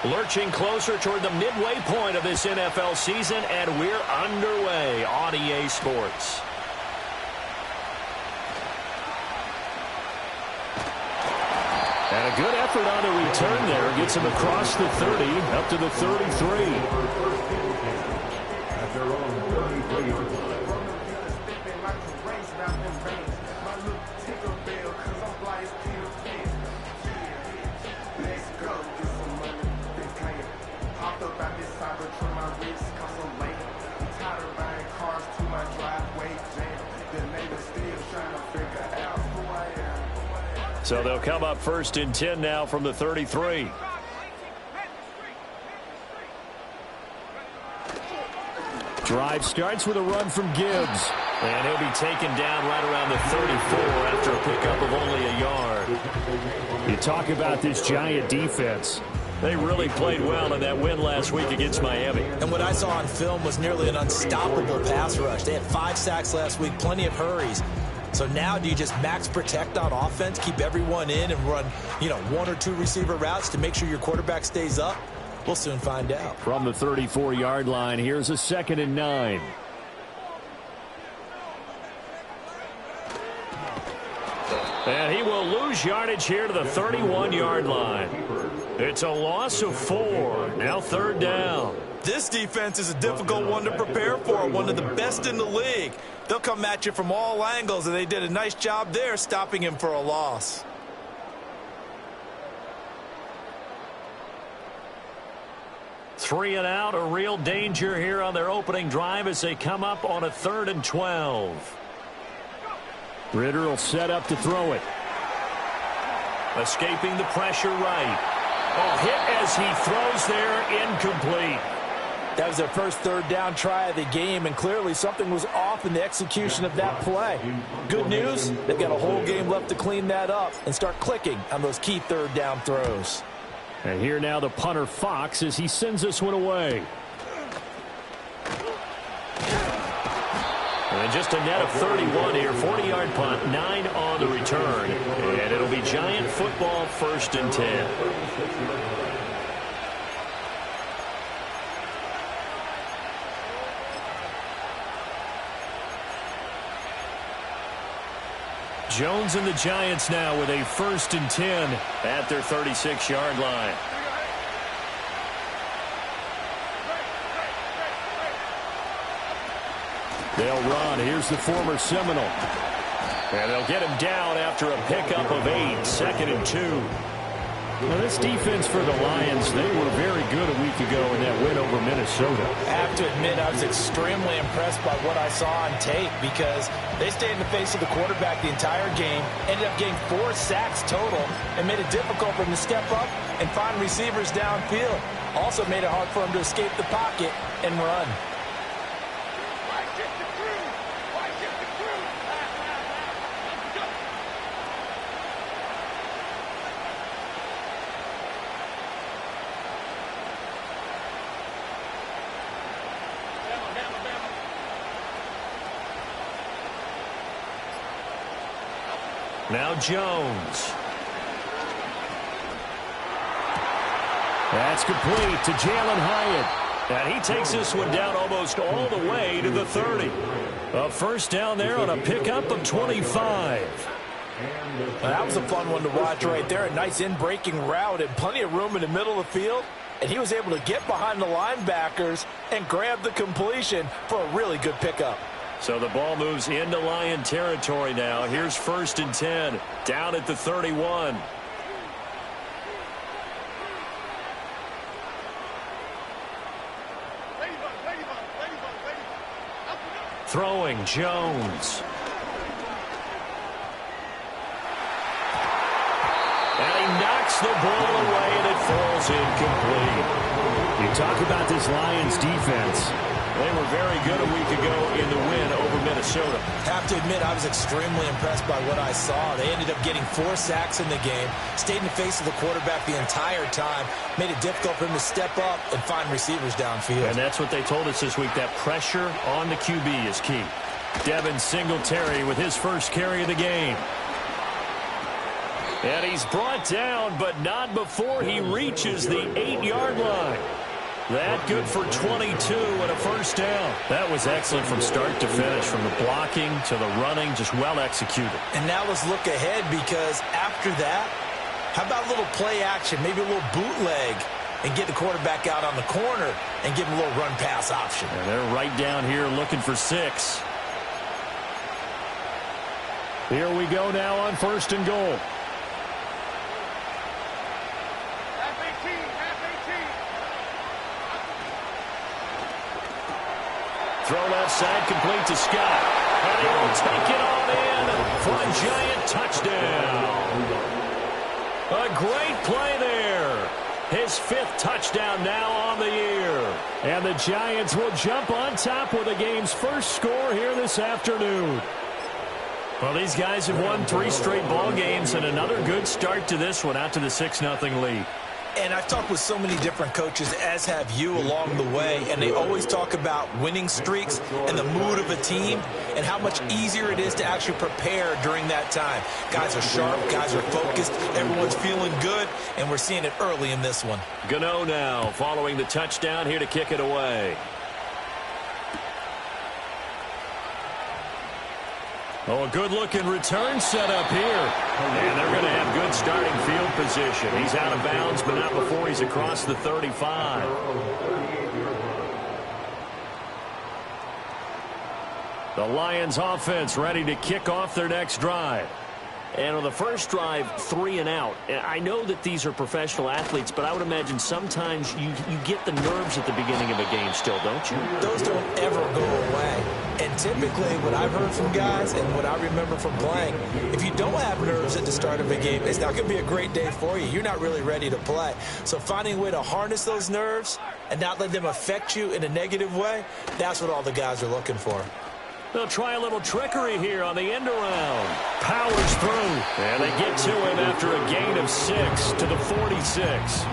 Lurching closer toward the midway point of this NFL season, and we're underway on EA Sports. And a good effort on the return there. Gets him across the 30, up to the 33. So they'll come up 1st and 10 now from the 33. Drive starts with a run from Gibbs. And he'll be taken down right around the 34 after a pickup of only a yard. You talk about this Giant defense. They really played well in that win last week against Miami. And what I saw on film was nearly an unstoppable pass rush. They had 5 sacks last week, plenty of hurries. So now do you just max protect on offense, keep everyone in and run, 1 or 2 receiver routes to make sure your quarterback stays up? We'll soon find out. From the 34-yard line, here's a 2nd and 9. And he will lose yardage here to the 31-yard line. It's a loss of 4. Now 3rd down. This defense is a difficult one to prepare for, one of the best in the league. They'll come at you from all angles, and they did a nice job there stopping him for a loss. Three and out, a real danger here on their opening drive as they come up on a 3rd and 12. Ritter will set up to throw it. Escaping the pressure right. Oh, hit as he throws there, incomplete. That was their first 3rd down try of the game, and clearly something was off in the execution of that play. Good news, they've got a whole game left to clean that up and start clicking on those key 3rd down throws. And here now the punter Fox as he sends this one away. And just a net of 31 here, 40-yard punt, 9 on the return. And it'll be Giant football, 1st and 10. Jones and the Giants now with a 1st and 10 at their 36-yard line. They'll run. Here's the former Seminole. And they'll get him down after a pickup of 8, 2nd and 2. Now, this defense for the Lions, they were very good a week ago in that win over Minnesota. I have to admit, I was extremely impressed by what I saw on tape because they stayed in the face of the quarterback the entire game, ended up getting 4 sacks total, and made it difficult for him to step up and find receivers downfield. Also made it hard for him to escape the pocket and run. Now Jones. That's complete to Jalen Hyatt. And he takes this one down almost all the way to the 30. A 1st down there on a pickup of 25. That was a fun one to watch right there. A nice in-breaking route and plenty of room in the middle of the field. And he was able to get behind the linebackers and grab the completion for a really good pickup. So the ball moves into Lion territory now. Here's 1st and 10, down at the 31. Throwing Jones. And he knocks the ball away, and it falls incomplete. You talk about this Lions defense. They were very good a week ago in the win over Minnesota. Have to admit, I was extremely impressed by what I saw. They ended up getting 4 sacks in the game, stayed in the face of the quarterback the entire time, made it difficult for him to step up and find receivers downfield. And that's what they told us this week, that pressure on the QB is key. Devin Singletary with his first carry of the game. And he's brought down, but not before he reaches the 8-yard line. That good for 22 and a first down. That was excellent from start to finish, from the blocking to the running, just well executed. And now let's look ahead, because after that, how about a little play action, maybe a little bootleg, and get the quarterback out on the corner and give him a little run-pass option. And they're right down here looking for 6. Here we go now on 1st and goal. Throw left side, complete to Scott. And he will take it on in for a giant touchdown. A great play there. His 5th touchdown now on the year. And the Giants will jump on top with the game's first score here this afternoon. Well, these guys have won 3 straight ball games, and another good start to this one, out to the 6-0 lead. And I've talked with so many different coaches, as have you, along the way, and they always talk about winning streaks and the mood of a team and how much easier it is to actually prepare during that time. Guys are sharp, guys are focused, everyone's feeling good, and we're seeing it early in this one. Gano now following the touchdown here to kick it away. Oh, a good-looking return set up here. And they're going to have good starting field position. He's out of bounds, but not before he's across the 35. The Lions offense ready to kick off their next drive. And on the first drive, 3 and out. I know that these are professional athletes, but I would imagine sometimes you get the nerves at the beginning of a game still, don't you? Those don't ever go away. And typically what I've heard from guys and what I remember from playing, if you don't have nerves at the start of a game, it's not going to be a great day for you. You're not really ready to play. So finding a way to harness those nerves and not let them affect you in a negative way, that's what all the guys are looking for. They'll try a little trickery here on the end around. Powers through. And they get to him after a gain of 6 to the 46.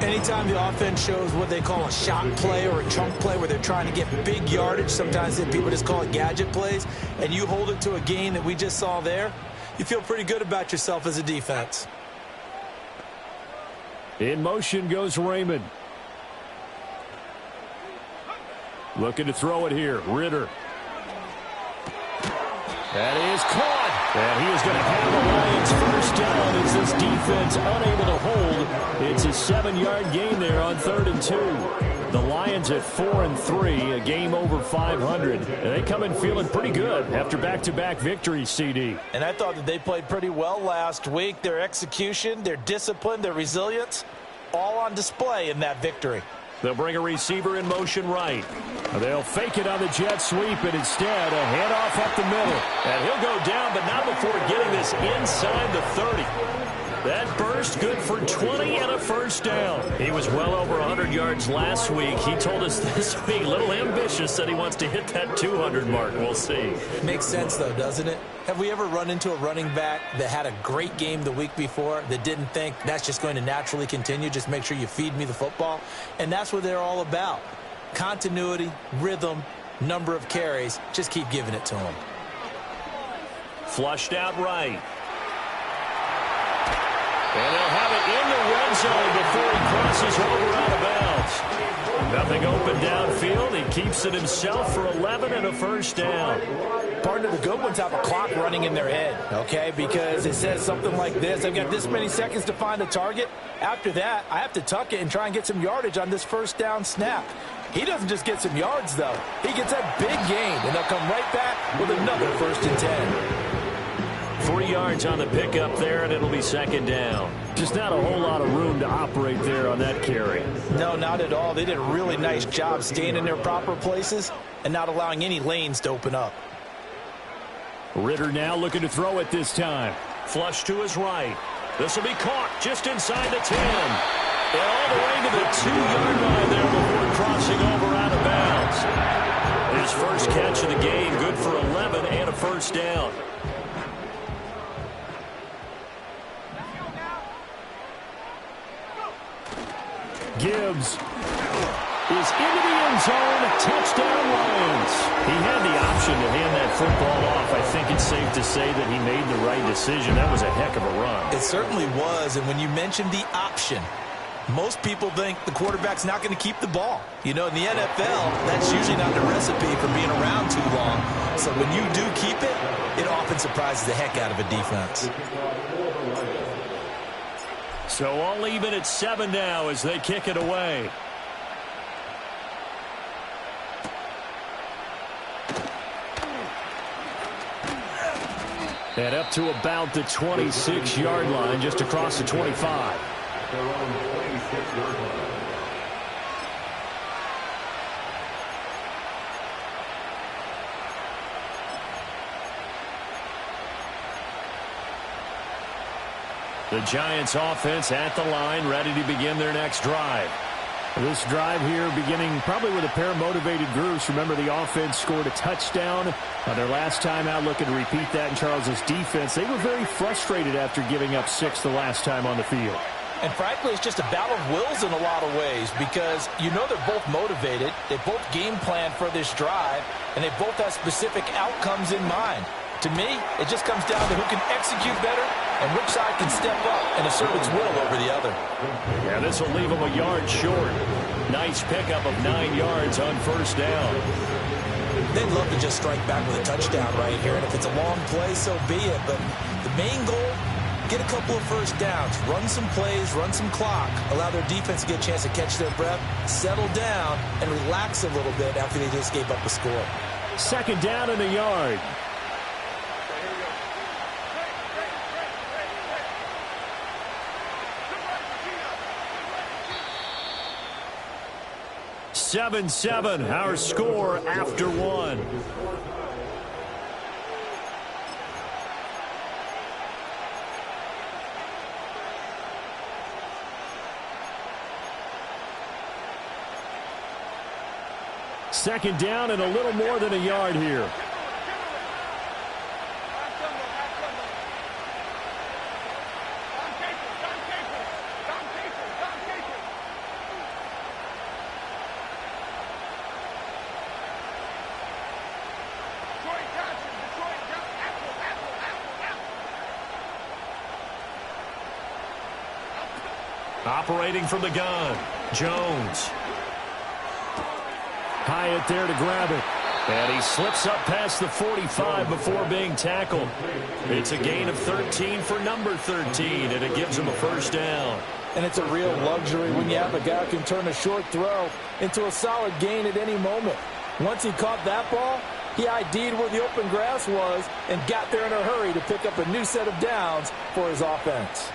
Anytime the offense shows what they call a shot play or a chunk play where they're trying to get big yardage, sometimes people just call it gadget plays, and you hold it to a gain that we just saw there, you feel pretty good about yourself as a defense. In motion goes Raymond. Looking to throw it here. Ritter. That is caught. And he is going to have the Lions first down as this defense unable to hold. It's a 7-yard gain there on 3rd and 2. The Lions at 4-3, a game over 500. And they come in feeling pretty good after back-to-back victories, CD. And I thought that they played pretty well last week. Their execution, their discipline, their resilience, all on display in that victory. They'll bring a receiver in motion right. They'll fake it on the jet sweep, and instead a handoff up the middle. And he'll go down, but not before getting this inside the 30. That burst good for 20 and a first down. He was well over 100 yards last week. He told us this week, a little ambitious, that he wants to hit that 200 mark. We'll see. Makes sense, though, doesn't it? Have we ever run into a running back that had a great game the week before that didn't think that's just going to naturally continue? Just make sure you feed me the football. And that's what they're all about. Continuity, rhythm, number of carries. Just keep giving it to them. Flushed out right. And they'll have it in the red zone before he crosses over out of bounds. Nothing open downfield. He keeps it himself for 11 and a first down. Partner, the good ones have a clock running in their head, okay? Because it says something like this. I've got this many seconds to find a target. After that, I have to tuck it and try and get some yardage on this first down snap. He doesn't just get some yards, though. He gets that big gain, and they'll come right back with another 1st and 10. 3 yards on the pickup there, and it'll be 2nd down. Just not a whole lot of room to operate there on that carry. No, not at all. They did a really nice job staying in their proper places and not allowing any lanes to open up. Ritter now looking to throw it this time. Flush to his right. This will be caught just inside the 10. And all the way to the 2-yard line there before crossing over out of bounds. His first catch of the game, good for 11 and a first down. Gibbs is into the end zone. Touchdown, Lions. He had the option option to hand that football off, I think it's safe to say that he made the right decision. That was a heck of a run. It certainly was, and when you mentioned the option, most people think the quarterback's not going to keep the ball. You know, in the NFL, that's usually not the recipe for being around too long. So when you do keep it, it often surprises the heck out of a defense. So all even at 7 now as they kick it away. And up to about the 26-yard line, just across the 25. The Giants offense at the line, ready to begin their next drive. This drive here beginning probably with a pair of motivated groups. Remember, the offense scored a touchdown on their last time out, looking to repeat that in Charles's defense. They were very frustrated after giving up 6 the last time on the field. And frankly, it's just a battle of wills in a lot of ways because you know they're both motivated, they both game plan for this drive, and they both have specific outcomes in mind. To me, it just comes down to who can execute better and which side can step up and assert its will over the other. Yeah, this will leave them a yard short. Nice pickup of 9 yards on first down. They'd love to just strike back with a touchdown right here, and if it's a long play, so be it. But the main goal, get a couple of first downs, run some plays, run some clock, allow their defense to get a chance to catch their breath, settle down, and relax a little bit after they just gave up a score. Second down and a yard. Seven, our score after 1. Second down and a little more than a yard here. Operating from the gun, Jones. Hyatt there to grab it. And he slips up past the 45 before being tackled. It's a gain of 13 for number 13, and it gives him a first down. And it's a real luxury when you have a guy who can turn a short throw into a solid gain at any moment. Once he caught that ball, he ID'd where the open grass was and got there in a hurry to pick up a new set of downs for his offense.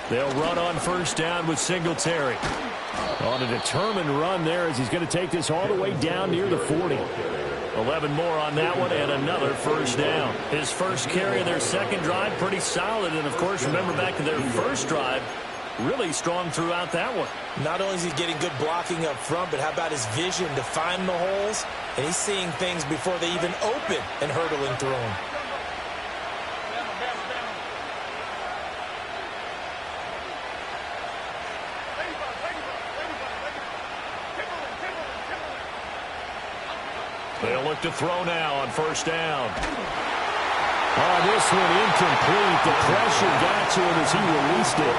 They'll run on first down with Singletary. On a determined run there as he's going to take this all the way down near the 40. 11 more on that one and another first down. His first carry of their second drive, pretty solid. And, of course, remember back to their first drive, really strong throughout that one. Not only is he getting good blocking up front, but how about his vision to find the holes? And he's seeing things before they even open and hurdling through them. They'll look to throw now on first down. Oh, this one incomplete. The pressure got to him as he released it.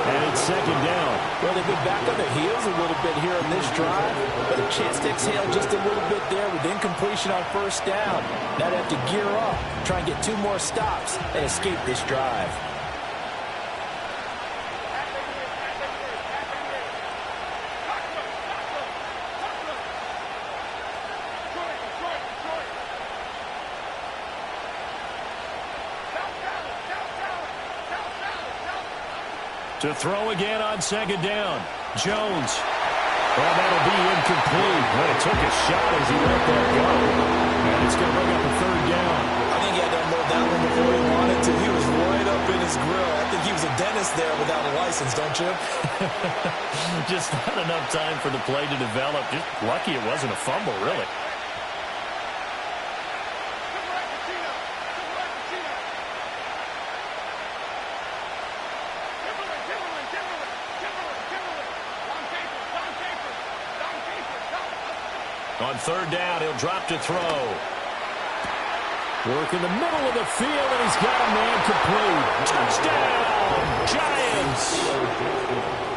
And it's second down. Well, they've been back on their heels a little bit here on this drive, but a chance to exhale just a little bit there with incompletion on first down. Now they have to gear up, try and get 2 more stops and escape this drive. To throw again on second down. Jones. Well, that'll be incomplete. But it took a shot as he let that go. And it's going to bring up a third down. I think he had to unload that one before he wanted to. He was right up in his grill. I think he was a dentist there without a license, don't you? Just not enough time for the play to develop. Just lucky it wasn't a fumble, really. On third down, he'll drop to throw. Work in the middle of the field, and he's got a man complete. Touchdown, Giants.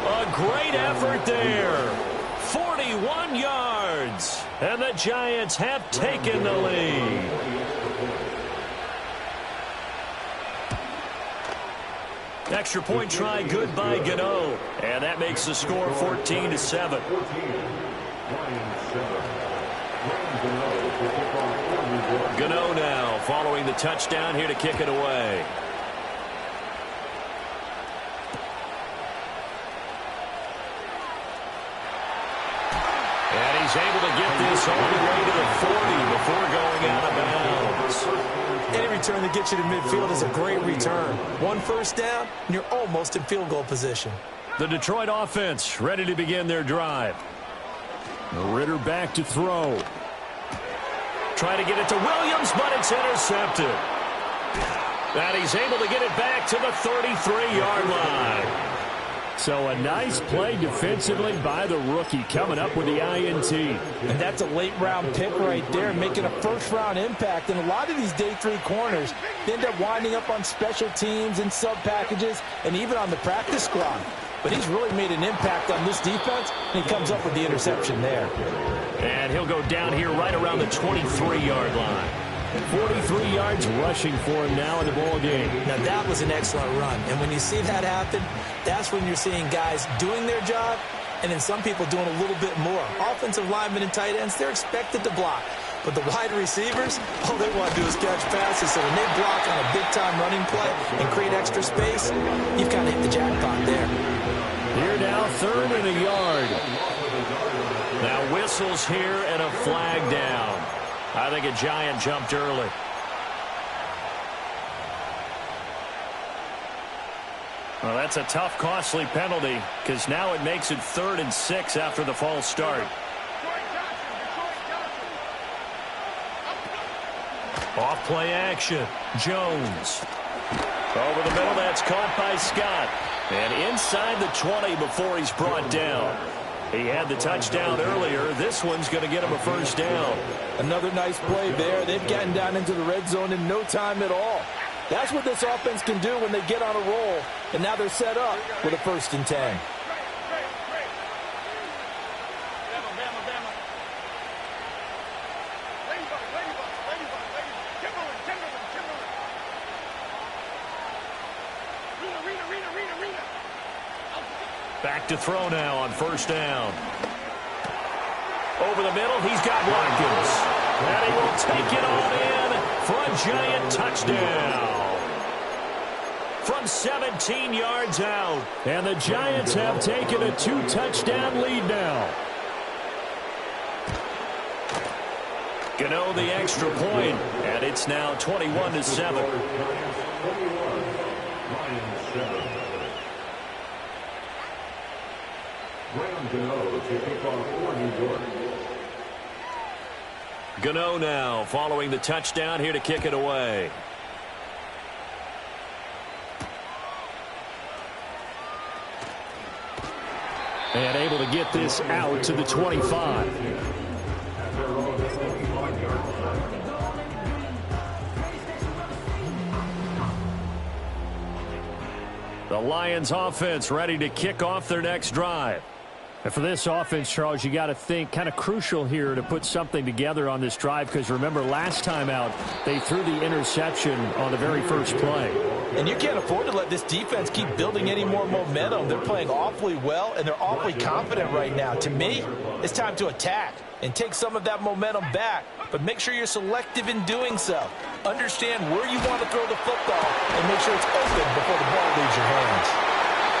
A great effort there. 41 yards. And the Giants have taken the lead. Extra point try, good by Gano. And that makes the score 14-7. Gano now following the touchdown here to kick it away. And he's able to get this all the way to the 40 before going out of bounds. Any return that gets you to midfield is a great return. One first down, and you're almost in field goal position. The Detroit offense ready to begin their drive. Ritter back to throw. Try to get it to Williams, but it's intercepted. And he's able to get it back to the 33-yard line. So a nice play defensively by the rookie coming up with the INT. And that's a late-round pick right there, making a first-round impact. And a lot of these day three corners end up winding up on special teams and sub-packages and even on the practice squad. But he's really made an impact on this defense, and he comes up with the interception there. And he'll go down here right around the 23-yard line. 43 yards rushing for him now in the ball game. Now, that was an excellent run. And when you see that happen, that's when you're seeing guys doing their job and then some people doing a little bit more. Offensive linemen and tight ends, they're expected to block. But the wide receivers, all they want to do is catch passes. So when they block on a big-time running play and create extra space, you've kind of hit the jackpot there. Here now, 3rd and a yard. Now whistles here and a flag down. I think a Giant jumped early. Well, that's a tough, costly penalty because now it makes it 3rd and 6 after the false start. Off play action. Jones. Over the middle, that's caught by Scott. And inside the 20 before he's brought down. He had the touchdown earlier. This one's going to get him a first down. Another nice play there. They've gotten down into the red zone in no time at all. That's what this offense can do when they get on a roll. And now they're set up with a 1st and 10. Back to throw now on 1st down. Over the middle, he's got Watkins. And he will take it all in for a Giant touchdown. From 17 yards out. And the Giants have taken a 2-touchdown lead now. Gano the extra point, and it's now 21-7. Gano now following the touchdown here to kick it away. And able to get this out to the 25. The Lions offense ready to kick off their next drive. And for this offense, Charles, you got to think kind of crucial here to put something together on this drive because remember last time out they threw the interception on the very first play. And you can't afford to let this defense keep building any more momentum. They're playing awfully well and they're awfully confident right now. To me, it's time to attack and take some of that momentum back, but make sure you're selective in doing so. Understand where you want to throw the football and make sure it's open before the ball leaves your hands.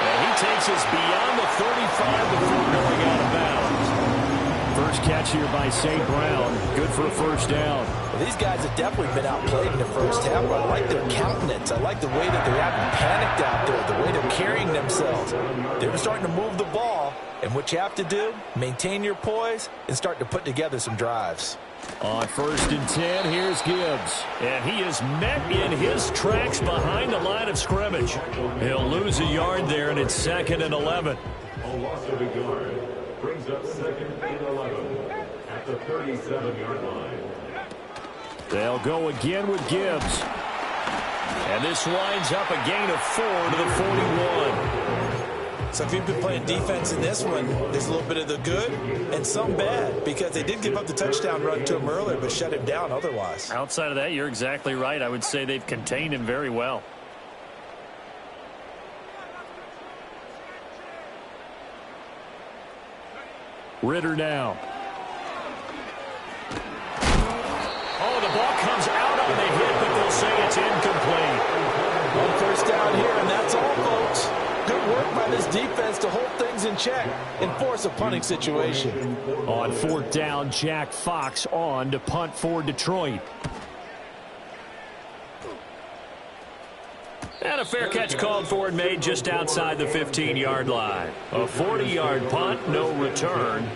And he takes us beyond the 35 before going out of bounds. First catch here by St. Brown. Good for a first down. Well, these guys have definitely been outplayed in the first half. I like their countenance. I like the way that they haven't panicked out there, the way they're carrying themselves. They're starting to move the ball. And what you have to do, maintain your poise and start to put together some drives. On 1st and 10, here's Gibbs. And he is met in his tracks behind the line of scrimmage. He'll lose a yard there, and it's 2nd and 11. A loss of a yard brings up 2nd and 11. at the 37-yard line. They'll go again with Gibbs. And this lines up a gain of 4 to the 41. So if you've been playing defense in this one, there's a little bit of the good and some bad, because they did give up the touchdown run to him earlier but shut him down otherwise. Outside of that, you're exactly right. I would say they've contained him very well. Ritter now. Oh, the ball comes out on the hit, but they'll say it's incomplete. On first down here, and that's all, folks. Good work by this defense to hold things in check and force a punting situation. On fourth down, Jack Fox on to punt for Detroit. And a fair catch called for and made just outside the 15-yard line. A 40-yard punt, no return.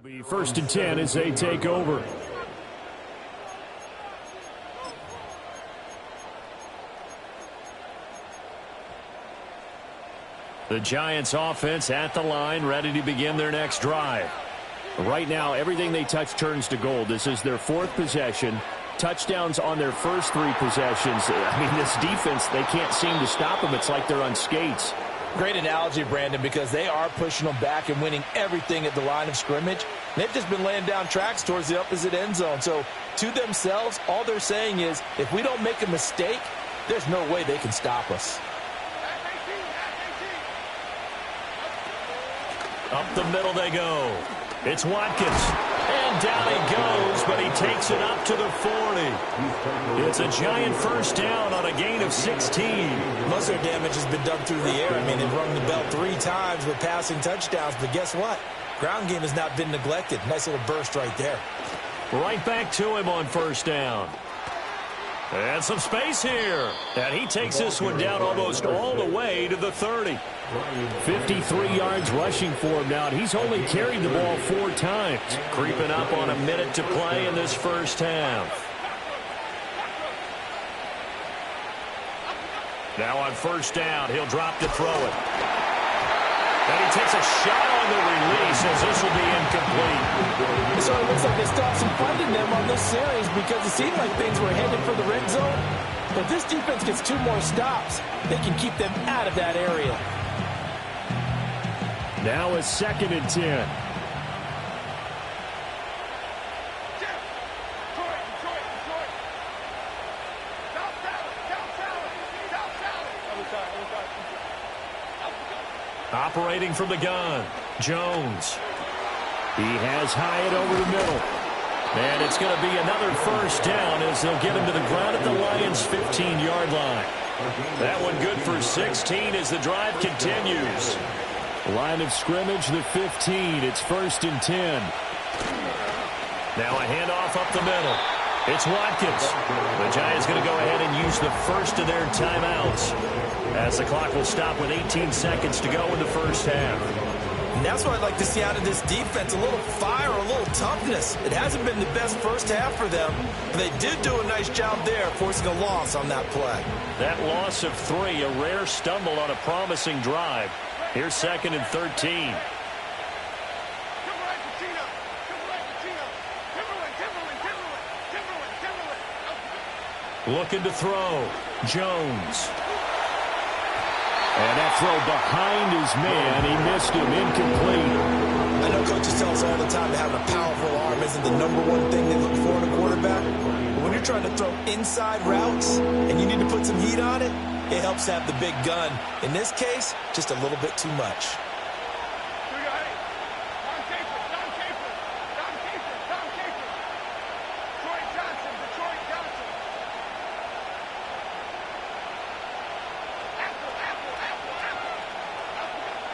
Be first and 10 as they take over. The Giants offense at the line, ready to begin their next drive. Right now, everything they touch turns to gold. This is their fourth possession. Touchdowns on their first 3 possessions. I mean, this defense, they can't seem to stop them. It's like they're on skates. Great analogy, Brandon, because they are pushing them back and winning everything at the line of scrimmage. They've just been laying down tracks towards the opposite end zone. So to themselves, all they're saying is, if we don't make a mistake, there's no way they can stop us. Up the middle they go. It's Watkins. And down he goes, but he takes it up to the 40. It's a Giant first down on a gain of 16. Most of their damage has been done through the air. I mean, they've rung the bell 3 times with passing touchdowns, but guess what? Ground game has not been neglected. Nice little burst right there. Right back to him on first down. And some space here. And he takes this one down almost all the way to the 30. 53 yards rushing for him now, and he's only carried the ball 4 times. Creeping up on a minute to play in this first half. Now on first down, he'll drop to throw it. And he takes a shot on the release as this will be incomplete. So it looks like they stopped some funding them on this series because it seemed like things were headed for the red zone. But this defense gets 2 more stops, they can keep them out of that area. Now a second and 10. Operating from the gun, Jones. He has Hyatt over the middle. And it's going to be another first down as they'll get him to the ground at the Lions' 15-yard line. That one good for 16 as the drive continues. Line of scrimmage, the 15. It's first and 10. Now a handoff up the middle. It's Watkins. The Giants going to go ahead and use the first of their timeouts as the clock will stop with 18 seconds to go in the first half. And that's what I'd like to see out of this defense, a little fire, a little toughness. It hasn't been the best first half for them, but they did do a nice job there, forcing a loss on that play. That loss of 3, a rare stumble on a promising drive. Here's second and 13. Looking to throw. Jones. And that throw behind his man. He missed him. Incomplete. I know coaches tell us all the time that having a powerful arm isn't the #1 thing they look for in a quarterback. But when you're trying to throw inside routes and you need to put some heat on it, it helps have the big gun. In this case, just a little bit too much.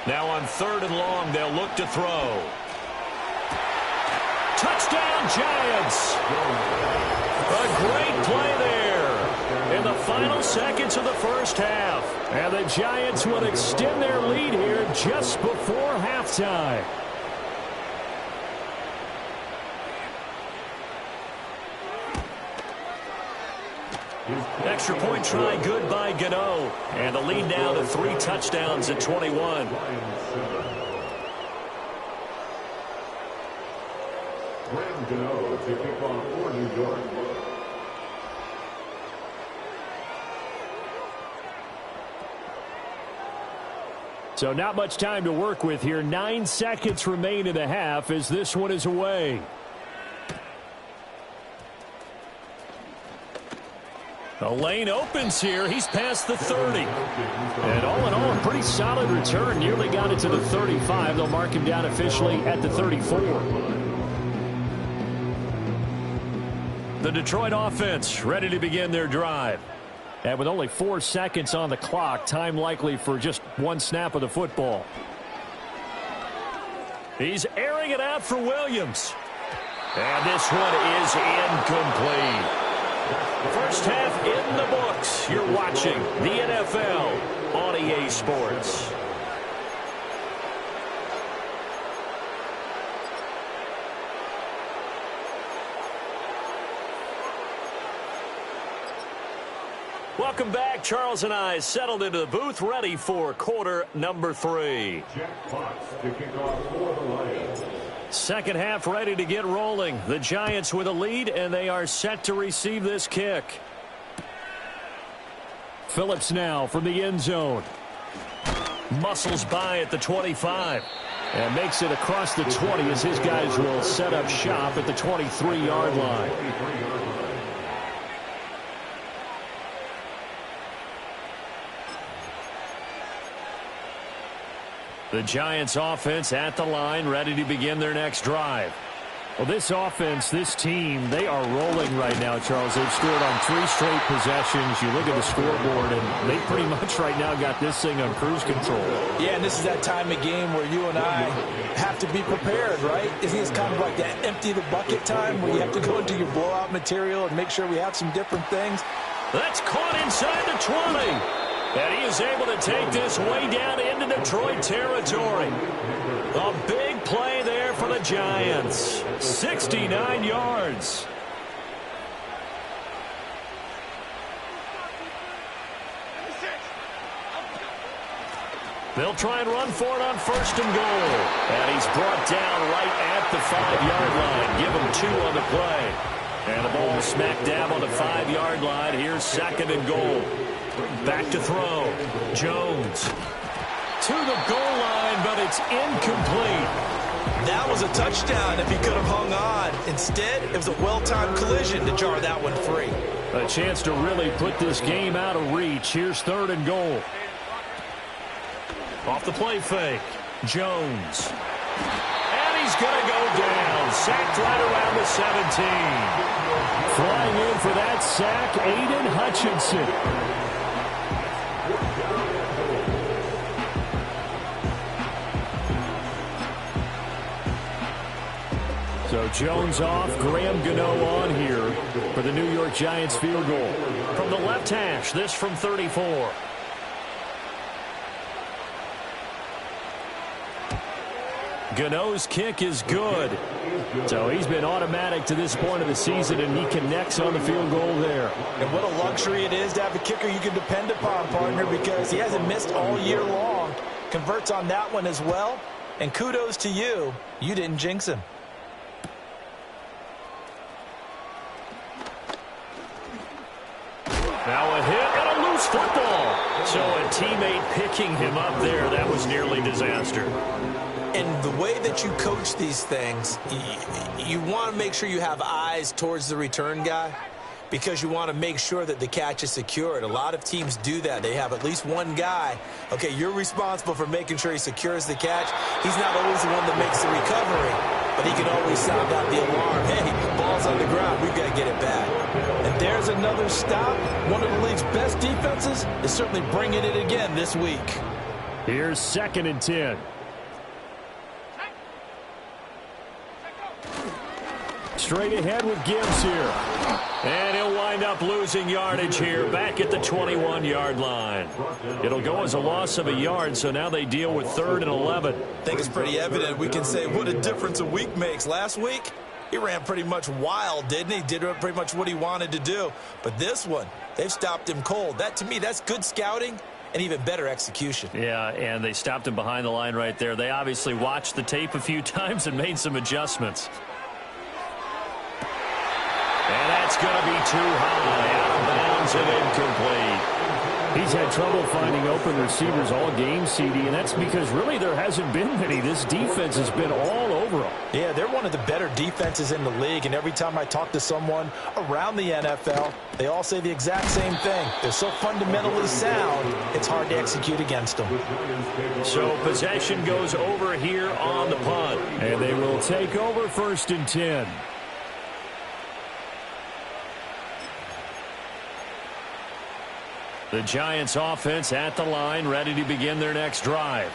Now on 3rd and long, they'll look to throw. Touchdown, Giants. A great play there in the final seconds of the first half. And the Giants will extend their lead here just before halftime. Extra point try good by Gano. And the lead now to 3 touchdowns at 21. Graham Gano to kick off for New York. So not much time to work with here. 9 seconds remain in the half as this one is away. The lane opens here. He's past the 30. And all in all, a pretty solid return. Nearly got it to the 35. They'll mark him down officially at the 34. The Detroit offense ready to begin their drive. And with only 4 seconds on the clock, time likely for just 1 snap of the football. He's airing it out for Williams. And this one is incomplete. First half in the books. You're watching the NFL on EA Sports. Welcome back. Charles and I settled into the booth, ready for quarter number 3. Jack Potts to kick off for the Lions. Second half ready to get rolling. The Giants with a lead, and they are set to receive this kick. Phillips now from the end zone. Muscles by at the 25. And makes it across the 20 as his guys will set up shop at the 23-yard line. The Giants offense at the line, ready to begin their next drive. Well, this offense, this team, they are rolling right now, Charles. They've scored on 3 straight possessions. You look at the scoreboard, and they pretty much right now got this thing on cruise control. Yeah, and this is that time of game where you and I have to be prepared, right? Isn't this kind of like that empty the bucket time where you have to go into your blowout material and make sure we have some different things? That's caught inside the 20. And he is able to take this way down into Detroit territory. A big play there for the Giants. 69 yards. They'll try and run for it on 1st and goal. And he's brought down right at the 5-yard line. Give him 2 on the play. And the ball smack dab on the 5-yard line. Here's 2nd and goal. Back to throw. Jones to the goal line, but it's incomplete. That was a touchdown if he could have hung on. Instead, it was a well-timed collision to jar that one free. A chance to really put this game out of reach. Here's 3rd and goal. Off the play fake. Jones. And he's going to go down. Sacked right around the 17. Flying in for that sack, Aiden Hutchinson. So Jones off, Graham Gano on here for the New York Giants field goal. From the left hash, this from 34. Gano's kick is good. So he's been automatic to this point of the season, and he connects on the field goal there. And what a luxury it is to have a kicker you can depend upon, partner, because he hasn't missed all year long. Converts on that one as well. And kudos to you. You didn't jinx him. Now a hit and a loose football. So a teammate picking him up there. That was nearly disaster. And the way that you coach these things, you want to make sure you have eyes towards the return guy because you want to make sure that the catch is secured. A lot of teams do that. They have at least one guy. Okay, you're responsible for making sure he secures the catch. He's not always the one that makes the recovery, but he can always sound out the alarm. Hey, ball's on the ground. We've got to get it back. And there's another stop. One of the league's best defenses is certainly bringing it again this week. Here's 2nd and 10. Straight ahead with Gibbs here. And he'll wind up losing yardage here back at the 21-yard line. It'll go as a loss of a yard, so now they deal with 3rd and 11. I think it's pretty evident. We can say what a difference a week makes. Last week, he ran pretty much wild, didn't he? Did pretty much what he wanted to do. But this one, they've stopped him cold. That, to me, that's good scouting and even better execution. Yeah, and they stopped him behind the line right there. They obviously watched the tape a few times and made some adjustments. And that's going to be too high, out of bounds and incomplete. He's had trouble finding open receivers all game, CD, and that's because really there hasn't been many. This defense has been all over them. Yeah, they're one of the better defenses in the league, and every time I talk to someone around the NFL, they all say the exact same thing. They're so fundamentally sound, it's hard to execute against them. So possession goes over here on the punt. And they will take over 1st and 10. The Giants offense at the line, ready to begin their next drive.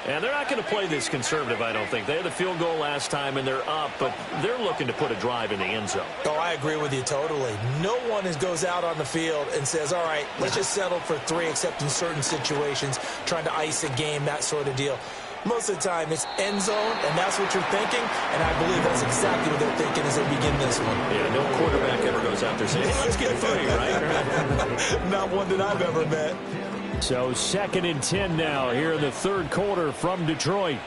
And they're not going to play this conservative, I don't think. They had the field goal last time, and they're up, but they're looking to put a drive in the end zone. Oh, I agree with you totally. No one goes out on the field and says, all right, let's just settle for 3, except in certain situations, trying to ice a game, that sort of deal. Most of the time, it's end zone, and that's what you're thinking, and I believe that's exactly what they're thinking as they begin this one. Yeah, no quarterback ever goes out there saying, hey, let's get 3, right? Not one that I've ever met. So 2nd and 10 now here in the 3rd quarter from Detroit.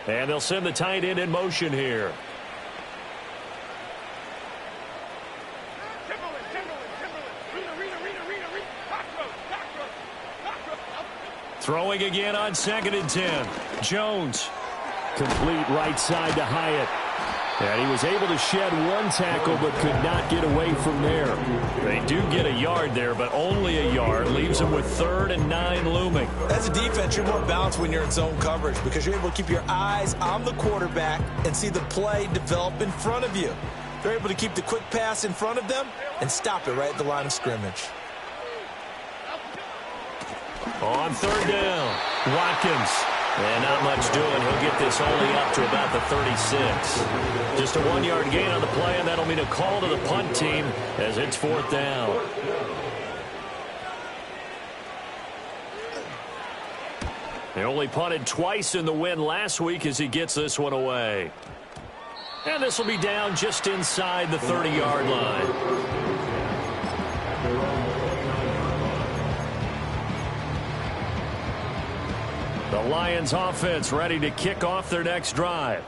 And they'll send the tight end in motion here. Throwing again on 2nd and 10. Jones. Complete right side to Hyatt. And he was able to shed 1 tackle but could not get away from there. They do get a yard there, but only a yard. Leaves them with 3rd and 9 looming. As a defense, you're more balanced when you're in zone coverage because you're able to keep your eyes on the quarterback and see the play develop in front of you. They're able to keep the quick pass in front of them and stop it right at the line of scrimmage. On 3rd down, Watkins. And not much doing. He'll get this only up to about the 36. Just a 1-yard gain on the play, and that'll mean a call to the punt team as it's 4th down. They only punted twice in the win last week as he gets this one away. And this will be down just inside the 30-yard line. The Lions offense ready to kick off their next drive.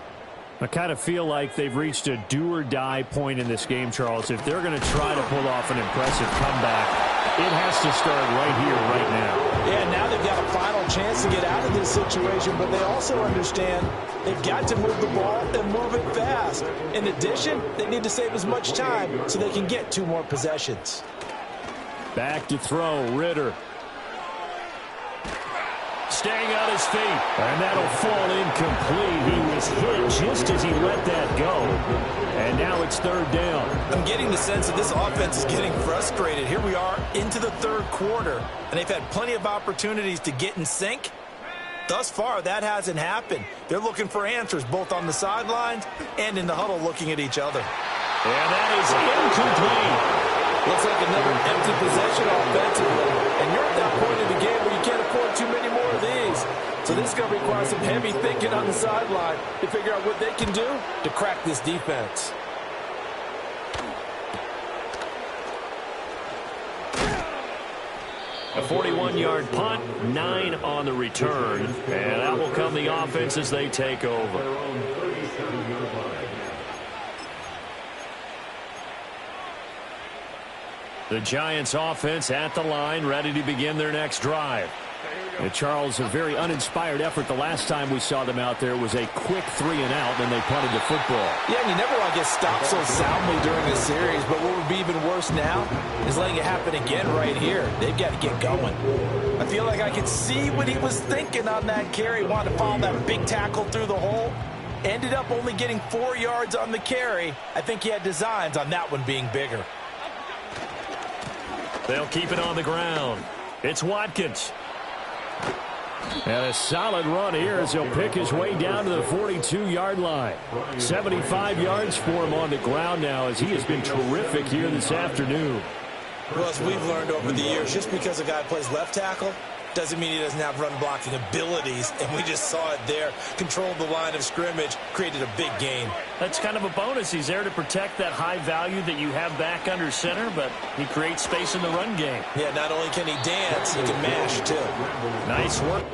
I kind of feel like they've reached a do-or-die point in this game, Charles. If they're going to try to pull off an impressive comeback, it has to start right here, right now. Yeah, now they've got a final chance to get out of this situation, but they also understand they've got to move the ball and move it fast. In addition, they need to save as much time so they can get 2 more possessions. Back to throw, Ritter. Staying on his feet. And that'll fall incomplete. He was hit just as he let that go. And now it's 3rd down. I'm getting the sense that this offense is getting frustrated. Here we are into the 3rd quarter, and they've had plenty of opportunities to get in sync. Thus far, that hasn't happened. They're looking for answers both on the sidelines and in the huddle looking at each other. And that is incomplete. Looks like another empty possession offensively. And you're at that point in the game where you can't afford too many more of these. So this is going to require some heavy thinking on the sideline to figure out what they can do to crack this defense. A 41-yard punt, 9 on the return. And out will come the offense as they take over. The Giants offense at the line, ready to begin their next drive. And Charles, a very uninspired effort. The last time we saw them out there was a quick 3 and out, and they punted the football. Yeah, and you never want to get stopped so soundly during this series, but what would be even worse now is letting it happen again right here. They've got to get going. I feel like I could see what he was thinking on that carry. Wanted to follow that big tackle through the hole. Ended up only getting 4 yards on the carry. I think he had designs on that one being bigger. They'll keep it on the ground. It's Watkins. And a solid run here as he'll pick his way down to the 42-yard line. 75 yards for him on the ground now as he has been terrific here this afternoon. Well, as we've learned over the years, just because a guy plays left tackle doesn't mean he doesn't have run blocking abilities, and we just saw it there. Controlled the line of scrimmage, created a big gain. That's kind of a bonus. He's there to protect that high value that you have back under center, but he creates space in the run game. Yeah, not only can he dance, he can mash, too. Nice work.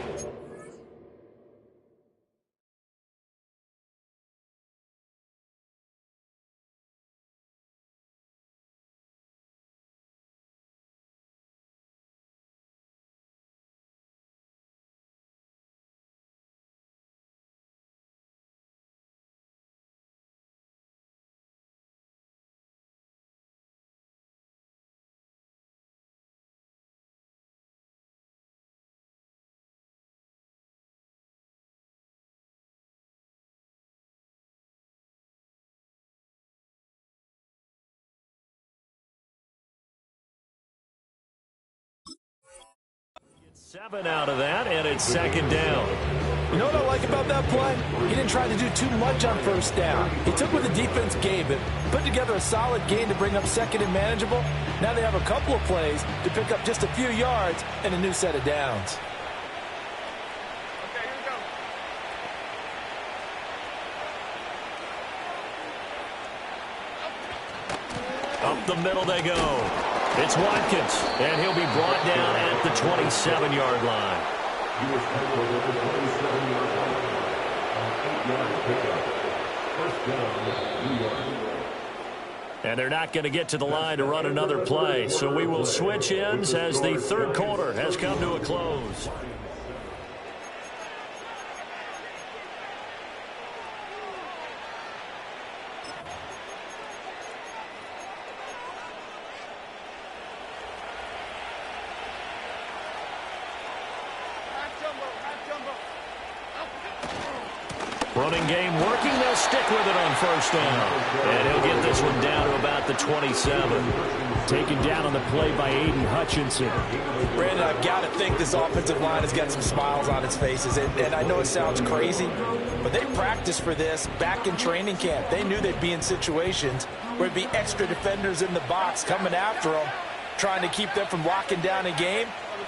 Seven out of that, and it's second down. You know what I like about that play? He didn't try to do too much on first down. He took what the defense gave him, put together a solid gain to bring up second and manageable. Now they have a couple of plays to pick up just a few yards and a new set of downs. Okay, here we go. Up the middle they go. It's Watkins, and he'll be brought down at the 27-yard line. He was tackled at the 27-yard line on 8-yard pickup. First down, New York. And they're not going to get to the line to run another play, so we will switch ends as the third quarter has come to a close. Running game working. They'll stick with it on first down. And he'll get this one down to about the 27. Taken down on the play by Aiden Hutchinson. Brandon, I've got to think this offensive line has got some smiles on its faces. And I know it sounds crazy, but they practiced for this back in training camp. They knew they'd be in situations where it'd be extra defenders in the box coming after them, trying to keep them from locking down a game.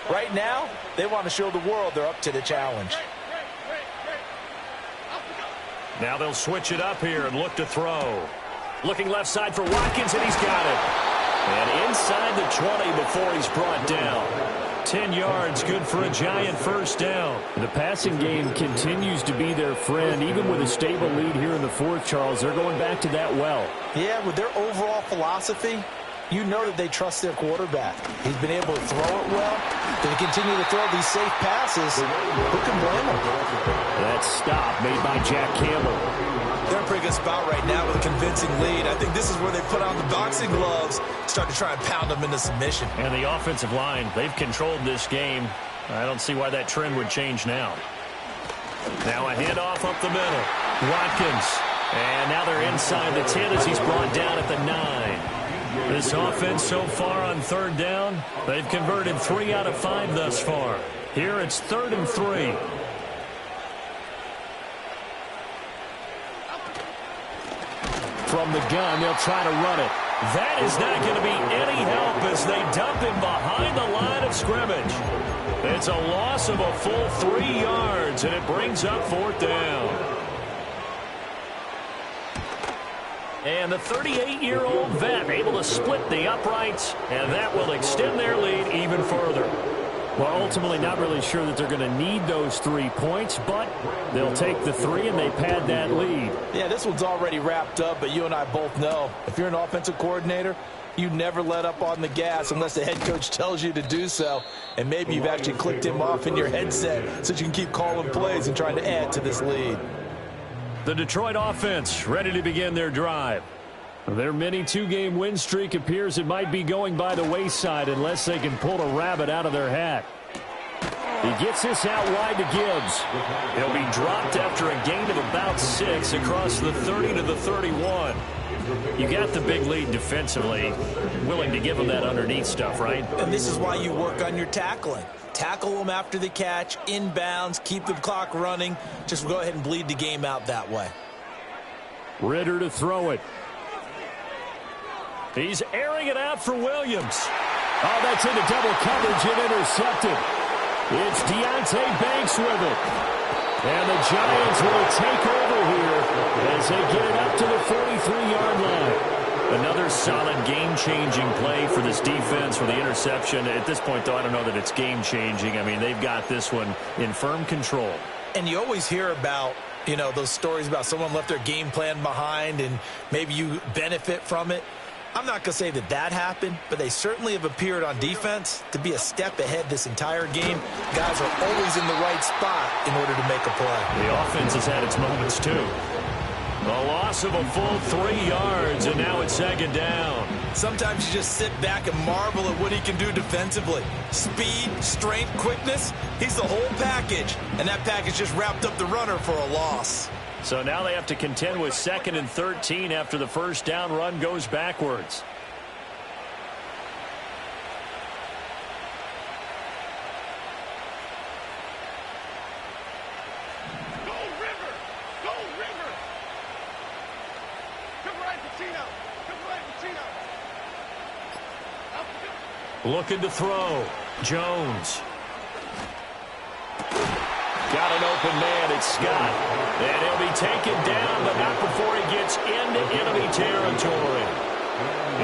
Right now, they want to show the world they're up to the challenge. Now they'll switch it up here and look to throw. Looking left side for Watkins, and he's got it. And inside the 20 before he's brought down. 10 yards, good for a giant first down. The passing game continues to be their friend. Even with a stable lead here in the fourth, Charles, they're going back to that well. Yeah, with their overall philosophy, you know that they trust their quarterback. He's been able to throw it well. They continue to throw these safe passes. Who can blame them? That stop made by Jack Campbell. They're in a pretty good spot right now with a convincing lead. I think this is where they put on the boxing gloves, start to try and pound them into submission. And the offensive line, they've controlled this game. I don't see why that trend would change now. Now a handoff up the middle. Watkins. And now they're inside the 10 as he's brought down at the 9. This offense so far on third down, they've converted 3 out of 5 thus far. Here it's 3rd and 3. From the gun, they'll try to run it. That is not going to be any help as they dump him behind the line of scrimmage. It's a loss of a full 3 yards, and it brings up 4th down. And the 38-year-old vet able to split the uprights, and that will extend their lead even further. Well, ultimately not really sure that they're going to need those 3 points, but they'll take the 3 and they pad that lead. Yeah, this one's already wrapped up, but you and I both know if you're an offensive coordinator, you never let up on the gas unless the head coach tells you to do so. And maybe you've actually clicked him off in your headset so you can keep calling plays and trying to add to this lead. The Detroit offense ready to begin their drive. Their mini 2-game win streak appears it might be going by the wayside unless they can pull a rabbit out of their hat. He gets this out wide to Gibbs. He'll be dropped after a gain of about 6 across the 30 to the 31. you got the big lead defensively, willing to give them that underneath stuff, right? And this is why you work on your tackling. Tackle them after the catch, inbounds, keep the clock running. Just go ahead and bleed the game out that way. Ridder to throw it. He's airing it out for Williams. Oh, that's into double coverage and intercepted. It's Deonte Banks with it. And the Giants will take over here as they get it up to the 43-yard line. Another solid game-changing play for this defense for the interception. At this point, though, I don't know that it's game-changing. I mean, they've got this one in firm control. And you always hear about, you know, those stories about someone left their game plan behind and maybe you benefit from it. I'm not going to say that that happened, but they certainly have appeared on defense to be a step ahead this entire game. Guys are always in the right spot in order to make a play. The offense has had its moments, too. A loss of a full 3 yards, and now it's second down. Sometimes you just sit back and marvel at what he can do defensively. Speed, strength, quickness, he's the whole package. And that package just wrapped up the runner for a loss. So now they have to contend with 2nd and 13 after the first down run goes backwards. Looking to throw. Jones. Got an open man. It's Scott. And he'll be taken down, but not before he gets into enemy territory.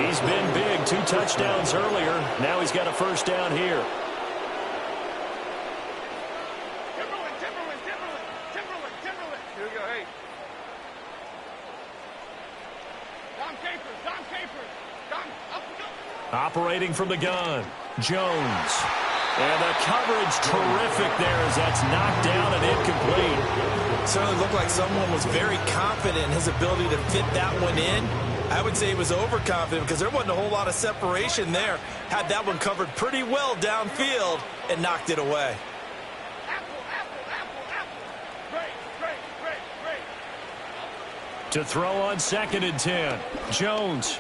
He's been big. 2 touchdowns earlier. Now he's got a first down here. Timberland. Here we go. Hey. Dom Capers. Up we go. Operating from the gun. Jones. And the coverage terrific there as that's knocked down and incomplete. Certainly looked like someone was very confident in his ability to fit that one in. I would say he was overconfident because there wasn't a whole lot of separation there. Had that one covered pretty well downfield and knocked it away. Great. To throw on 2nd and 10. Jones.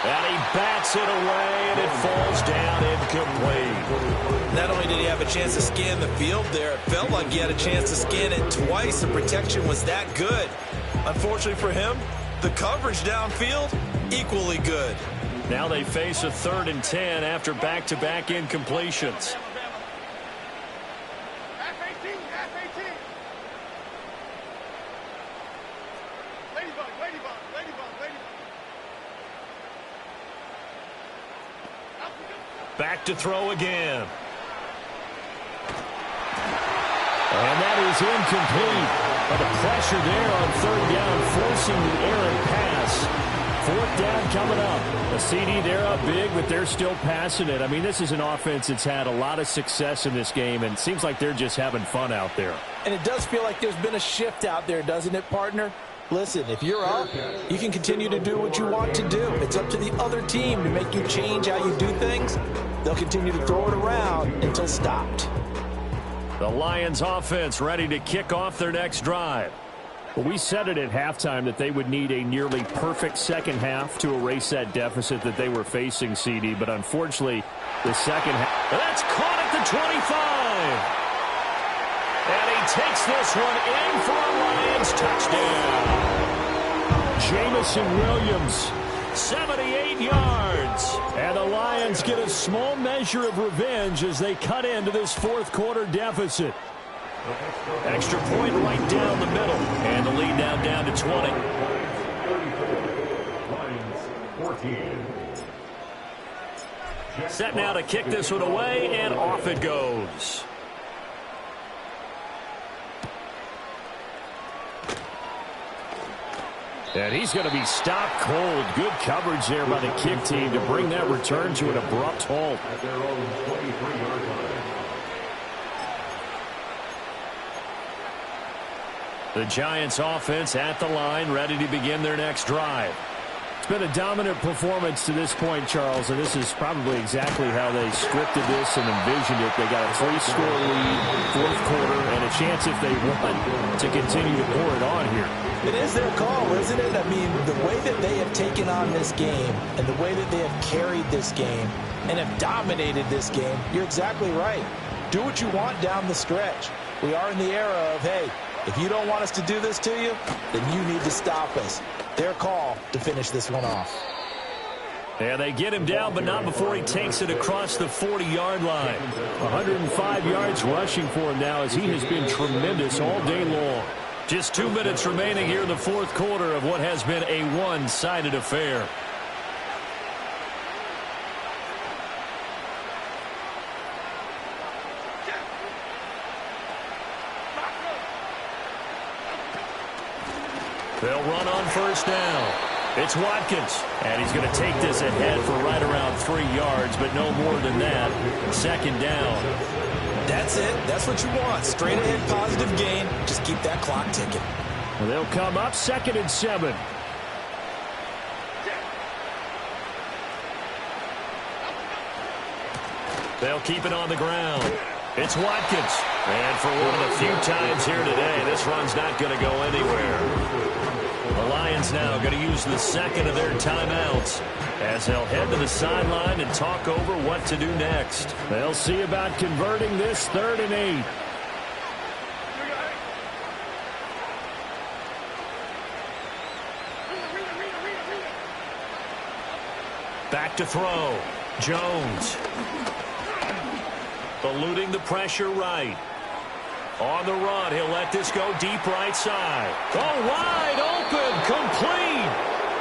And he bats it away, and it falls down incomplete. Not only did he have a chance to scan the field there, it felt like he had a chance to scan it twice. The protection was that good. Unfortunately for him, the coverage downfield, equally good. Now they face a 3rd and 10 after back-to-back incompletions. F-18. Ladybug. Back to throw again. And that is incomplete. But the pressure there on 3rd down, forcing the errant pass. 4th down coming up. A CD, they're up big, but they're still passing it. I mean, this is an offense that's had a lot of success in this game, and it seems like they're just having fun out there. And it does feel like there's been a shift out there, doesn't it, partner? Listen, if you're up, you can continue to do what you want to do. It's up to the other team to make you change how you do things. They'll continue to throw it around until stopped. The Lions offense ready to kick off their next drive. Well, we said it at halftime that they would need a nearly perfect second half to erase that deficit that they were facing, CD. But unfortunately, the second half. That's caught at the 25. And he takes this one in for a Lions touchdown. Jamison Williams. 78 yards. And the Lions get a small measure of revenge as they cut into this 4th quarter deficit. Extra point right down the middle. And the lead now down to 20. Lions 14. Set now to kick this one away, and off it goes. And he's going to be stopped cold. Good coverage there by the kick team to bring that return to an abrupt halt. At their own 23-yard line. The Giants offense at the line, ready to begin their next drive. Been a dominant performance to this point, Charles, and this is probably exactly how they scripted this and envisioned it. They got a 3-score lead, fourth quarter, and a chance if they want to continue to pour it on here. It is their call, isn't it? I mean, the way that they have taken on this game and the way that they have carried this game and have dominated this game, you're exactly right. Do what you want down the stretch. We are in the era of, hey, if you don't want us to do this to you, then you need to stop us. Their call to finish this one off. And they get him down, but not before he takes it across the 40-yard line. 105 yards rushing for him now as he has been tremendous all day long. Just 2 minutes remaining here in the fourth quarter of what has been a one-sided affair. They'll run on first down. It's Watkins, and he's going to take this ahead for right around 3 yards, but no more than that. Second down. That's it. That's what you want. Straight ahead positive gain. Just keep that clock ticking. Well, they'll come up 2nd and 7. They'll keep it on the ground. It's Watkins. And for one of the few times here today, this run's not going to go anywhere. The Lions now going to use the second of their timeouts as they'll head to the sideline and talk over what to do next. They'll see about converting this 3rd and 8. Back to throw. Jones. Eluding the pressure right. On the run, he'll let this go deep right side. Oh, wide open, complete.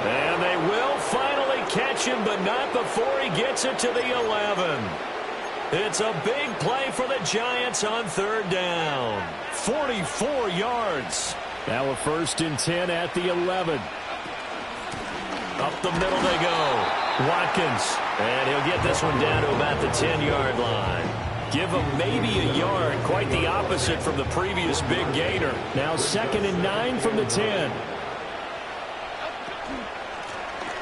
And they will finally catch him, but not before he gets it to the 11. It's a big play for the Giants on 3rd down. 44 yards. Now a 1st and 10 at the 11. Up the middle they go. Watkins. And he'll get this one down to about the 10-yard line. Give him maybe a yard. Quite the opposite from the previous big gainer. Now 2nd and 9 from the 10.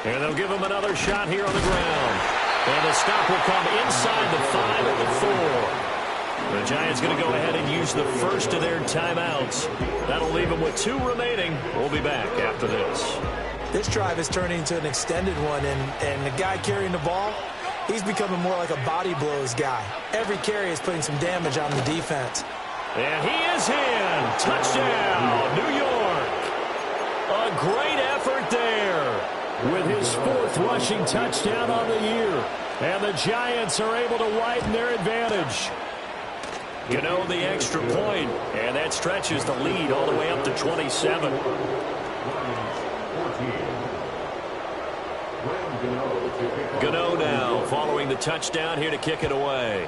And they'll give him another shot here on the ground. And the stop will come inside the 5 at the 4. The Giants going to go ahead and use the first of their timeouts. That'll leave them with 2 remaining. We'll be back after this. This drive is turning into an extended one, and the guy carrying the ball, he's becoming more like a body blows guy. Every carry is putting some damage on the defense. And he is in. Touchdown, New York. A great effort there. With his 4th rushing touchdown on the year. And the Giants are able to widen their advantage. You know, the extra point, and that stretches the lead all the way up to 27. Gano now following the touchdown here to kick it away.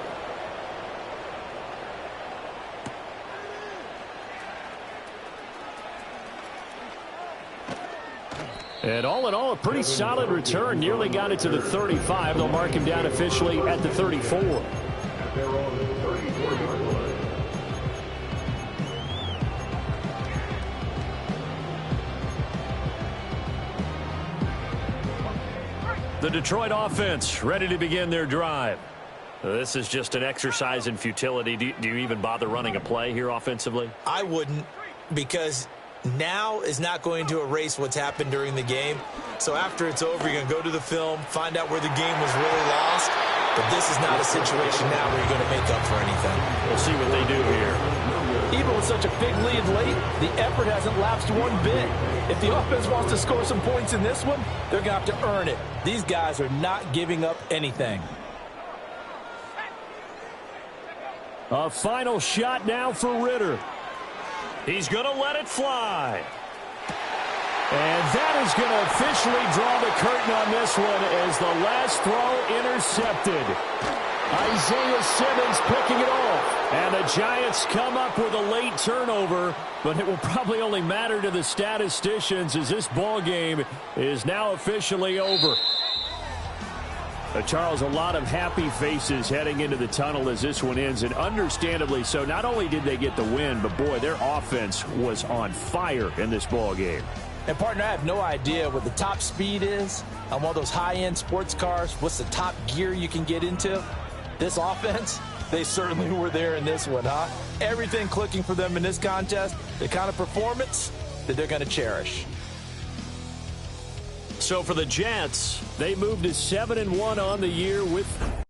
And all in all, a pretty solid return. Nearly got it to the 35. They'll mark him down officially at the 34. The Detroit offense ready to begin their drive. This is just an exercise in futility. Do you even bother running a play here offensively? I wouldn't, because now is not going to erase what's happened during the game. So after it's over, you're going to go to the film, find out where the game was really lost. But this is not a situation now where you're going to make up for anything. We'll see what they do here. Even with such a big lead late, the effort hasn't lapsed one bit. If the offense wants to score some points in this one, they're going to have to earn it. These guys are not giving up anything. A final shot now for Ritter. He's going to let it fly. And that is going to officially draw the curtain on this one as the last throw intercepted. Isaiah Simmons picking it off. And the Giants come up with a late turnover, but it will probably only matter to the statisticians as this ball game is now officially over. Charles, a lot of happy faces heading into the tunnel as this one ends, and understandably so. Not only did they get the win, but boy, their offense was on fire in this ball game. And, partner, I have no idea what the top speed is on one of those high-end sports cars. What's the top gear you can get into? This offense, they certainly were there in this one, huh? Everything clicking for them in this contest, the kind of performance that they're going to cherish. So for the Jets, they moved to 7-1 on the year with